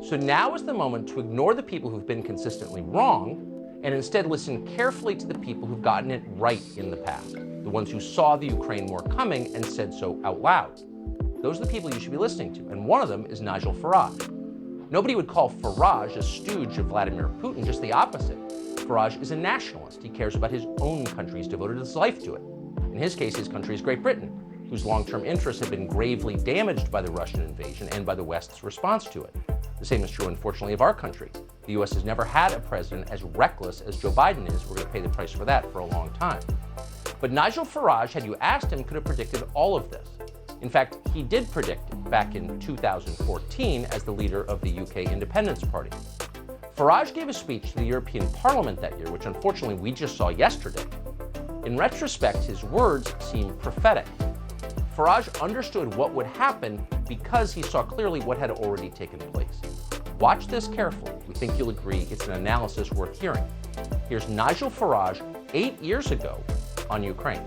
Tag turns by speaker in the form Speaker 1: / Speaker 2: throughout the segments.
Speaker 1: So now is the moment to ignore the people who've been consistently wrong and instead listen carefully to the people who've gotten it right in the past, the ones who saw the Ukraine war coming and said so out loud. Those are the people you should be listening to, and one of them is Nigel Farage. Nobody would call Farage a stooge of Vladimir Putin, just the opposite. Farage is a nationalist. He cares about his own country. He's devoted his life to it. In his case, his country is Great Britain, whose long-term interests have been gravely damaged by the Russian invasion and by the West's response to it. The same is true, unfortunately, of our country. The U.S. has never had a president as reckless as Joe Biden is. We're going to pay the price for that for a long time. But Nigel Farage, had you asked him, could have predicted all of this. In fact, he did predict it back in 2014 as the leader of the UK Independence Party. Farage gave a speech to the European Parliament that year, which unfortunately we just saw yesterday. In retrospect, his words seem prophetic. Farage understood what would happen because he saw clearly what had already taken place. Watch this carefully. We think you'll agree it's an analysis worth hearing. Here's Nigel Farage 8 years ago on Ukraine.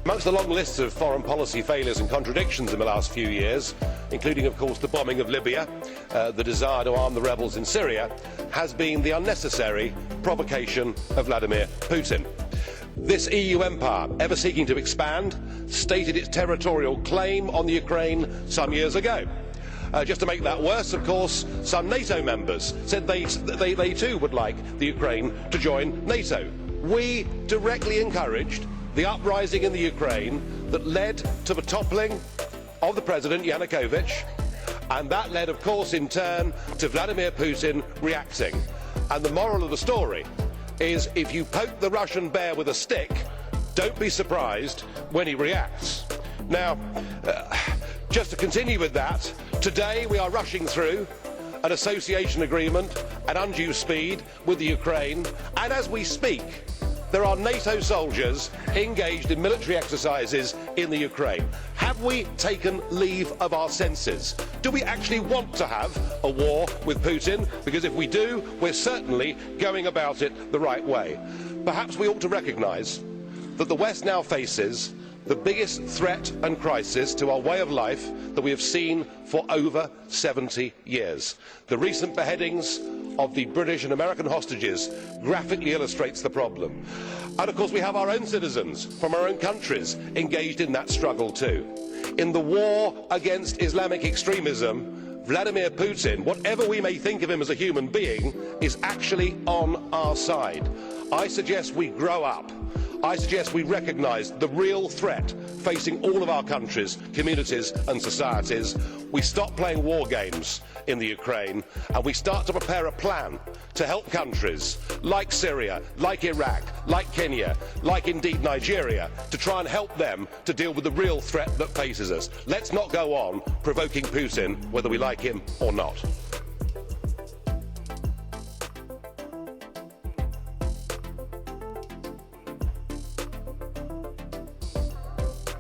Speaker 2: Amongst the long lists of foreign policy failures and contradictions in the last few years, including of course the bombing of Libya, the desire to arm the rebels in Syria, has been the unnecessary provocation of Vladimir Putin. This EU empire, ever seeking to expand, stated its territorial claim on the Ukraine some years ago. Just to make that worse, of course, some NATO members said they too would like the Ukraine to join NATO. We directly encouraged the uprising in the Ukraine that led to the toppling of the President Yanukovych, and that led, of course, in turn to Vladimir Putin reacting. And the moral of the story is, if you poke the Russian bear with a stick, don't be surprised when he reacts. Now, just to continue with that, today we are rushing through an association agreement at undue speed with the Ukraine, and as we speak, there are NATO soldiers engaged in military exercises in the Ukraine. Have we taken leave of our senses? Do we actually want to have a war with Putin? Because if we do, we're certainly going about it the right way. Perhaps we ought to recognise that the West now faces the biggest threat and crisis to our way of life that we have seen for over 70 years. The recent beheadings of the British and American hostages graphically illustrates the problem. And of course we have our own citizens from our own countries engaged in that struggle too. In the war against Islamic extremism, Vladimir Putin, whatever we may think of him as a human being, is actually on our side. I suggest we grow up. I suggest we recognise the real threat facing all of our countries, communities and societies. We stop playing war games in the Ukraine and we start to prepare a plan to help countries like Syria, like Iraq, like Kenya, like indeed Nigeria, to try and help them to deal with the real threat that faces us. Let's not go on provoking Putin whether we like him or not.